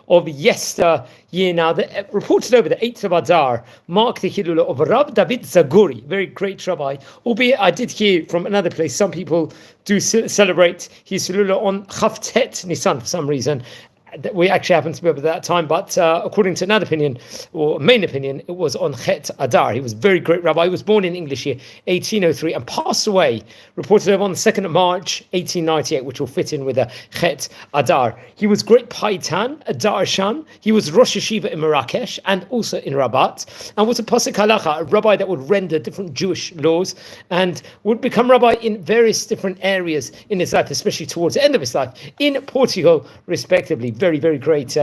of yesteryear. Now, reported over the 8th of Adar, marked the Hilula of Rabbi David Zagori, very great rabbi. Albeit, I did hear from another place, some people do celebrate his Hilula on Chavtet Nisan for some reason. We actually happened to be over that time, but according to another opinion, or main opinion, it was on Chet Adar. He was a very great rabbi. He was born in English year 1803 and passed away, reported on the 2nd of March 1898, which will fit in with the Chet Adar. He was great Paitan, a Darshan. He was Rosh Yeshiva in Marrakesh and also in Rebbat, and was a Posek Halacha, a rabbi that would render different Jewish laws and would become rabbi in various different areas in his life, especially towards the end of his life, in Portugal, respectively. Very, very great,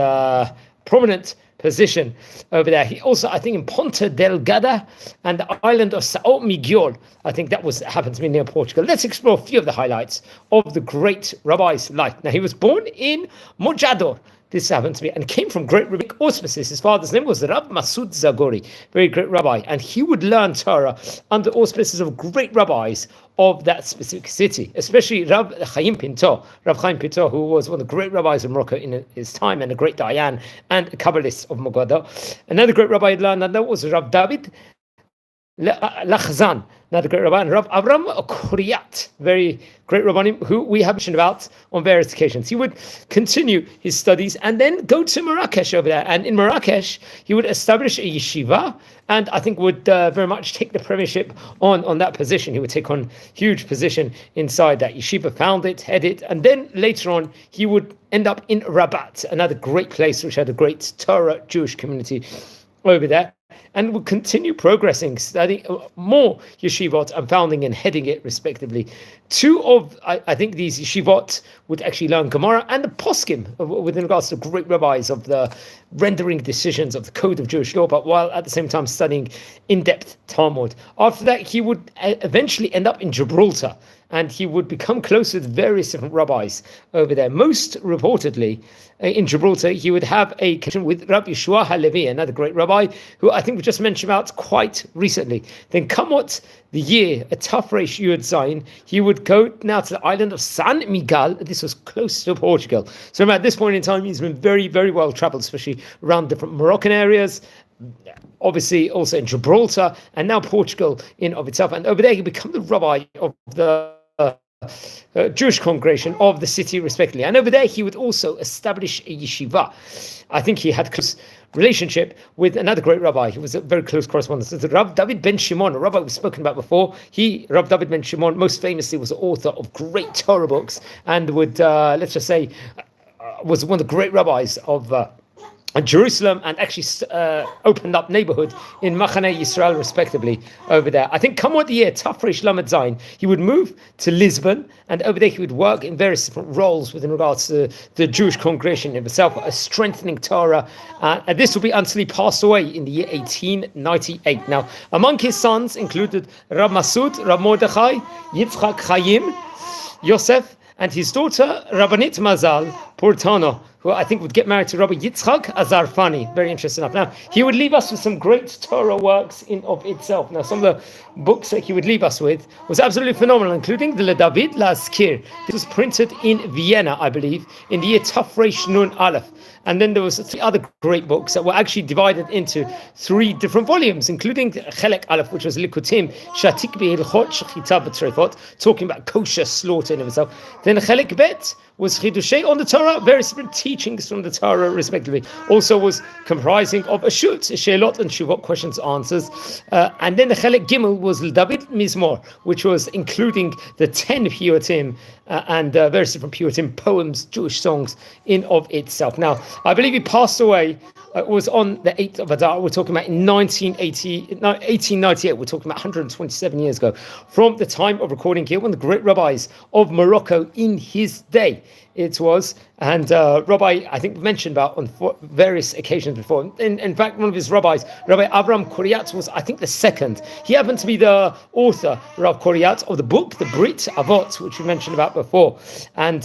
prominent position over there. He also, I think, in Ponta Delgada and the island of São Miguel. I think that happened to be near Portugal. Let's explore a few of the highlights of the great rabbi's life. Now, he was born in Mojador. This happened to be, and came from great rabbinic auspices. His father's name was Rabbi Masud Zagori, very great rabbi, and he would learn Torah under auspices of great rabbis of that specific city, especially Rav Chaim Pinto, who was one of the great rabbis of Morocco in his time, and a great Dayan and a Kabbalist of Mogador. Another great rabbi he learned under was Rav David Lachzan, another great rabbi, and Rav Avram Kuriyat, very great rabbi who we have mentioned about on various occasions. He would continue his studies and then go to Marrakesh over there. And in Marrakesh, he would establish a yeshiva, and I think would very much take the premiership on that position. He would take on huge position inside that yeshiva, found it, head it, and then later on, he would end up in Rebbat, another great place which had a great Torah Jewish community over there, and would continue progressing, studying more yeshivot and founding and heading it respectively. Two of, I think, these yeshivot would actually learn Gemara and the poskim within regards to great rabbis of the rendering decisions of the code of Jewish law, but while at the same time studying in-depth Talmud. After that, he would eventually end up in Gibraltar, and he would become close with various different rabbis over there. Most reportedly, in Gibraltar, he would have a connection with Rabbi Yeshua HaLevi, another great rabbi, who I think we just mentioned about quite recently. Then come what the year, a tough race Yud Zayin, he would go now to the island of San Miguel. This was close to Portugal. So at this point in time, he's been very, very well traveled, especially around different Moroccan areas, obviously also in Gibraltar, and now Portugal in of itself. And over there, he became the rabbi of the Jewish congregation of the city, respectively. And over there, he would also establish a yeshiva. I think he had close relationship with another great rabbi. He was a very close correspondent. So Rav David ben Shimon, a rabbi we've spoken about before. Rav David ben Shimon, most famously, was the author of great Torah books, and would, let's just say, was one of the great rabbis of Jerusalem, and actually opened up neighborhood in Machane Yisrael, respectively, over there. I think come what the year, Tafresh Lamed Zayin, he would move to Lisbon, and over there he would work in various different roles within regards to the Jewish congregation himself, strengthening Torah, and this will be until he passed away in the year 1898. Now, among his sons included Rab Masud, Rab Mordechai, Yitzchak Chaim, Yosef, and his daughter, Rabbanit Mazal Portano, who I think would get married to Rabbi Yitzchak Azarfani. Very interesting enough. Now, he would leave us with some great Torah works in of itself. Now, some of the books that he would leave us with was absolutely phenomenal, including the David Laskir. This was printed in Vienna, I believe, in the year Tafresh Nun Aleph. And then there was 3 other great books that were actually divided into 3 different volumes, including Chelek Aleph, which was Likutim Shatik Be'ilchot Shechita B'Trefot, talking about kosher slaughter in itself. Then Chelek Bet was Chidushei on the Torah, various different teachings from the Torah, respectively. Also was comprising of a Shut, Sheilot and Shuvot, questions, answers. And then the Chelek Gimel was David Mizmor, which was including the 10 Piyutim and various different Piyutim poems, Jewish songs in of itself. Now, I believe he passed away. It was on the 8th of Adar. We're talking about in 1898. We're talking about 127 years ago. From the time of recording here, one of the great rabbis of Morocco in his day. It was, and Rabbi, I think mentioned about on various occasions before. In fact, one of his rabbis, Rabbi Avram Kuriyat, was, I think, the second. He happened to be the author, Rav Kuriyat, of the book, the Brit Avot, which we mentioned about before. And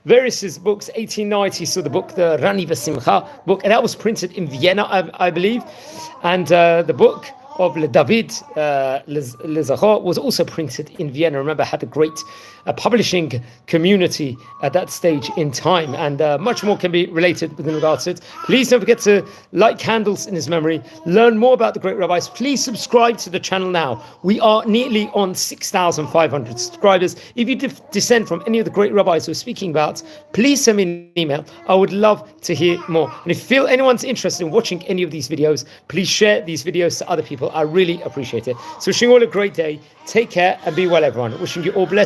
various his books, 1890, so the book, the Rani V'Simcha book, and that was printed in Vienna, I believe. And the book of Le David Zagori was also printed in Vienna. Remember, had a great publishing community at that stage in time, and much more can be related within regards to it. Please don't forget to light candles in his memory, learn more about the great rabbis. Please subscribe to the channel now. We are nearly on 6,500 subscribers. If you descend from any of the great rabbis we're speaking about, please send me an email. I would love to hear more. And if you feel anyone's interested in watching any of these videos, please share these videos to other people. I really appreciate it. So wishing you all a great day. Take care and be well, everyone. Wishing you all blessings.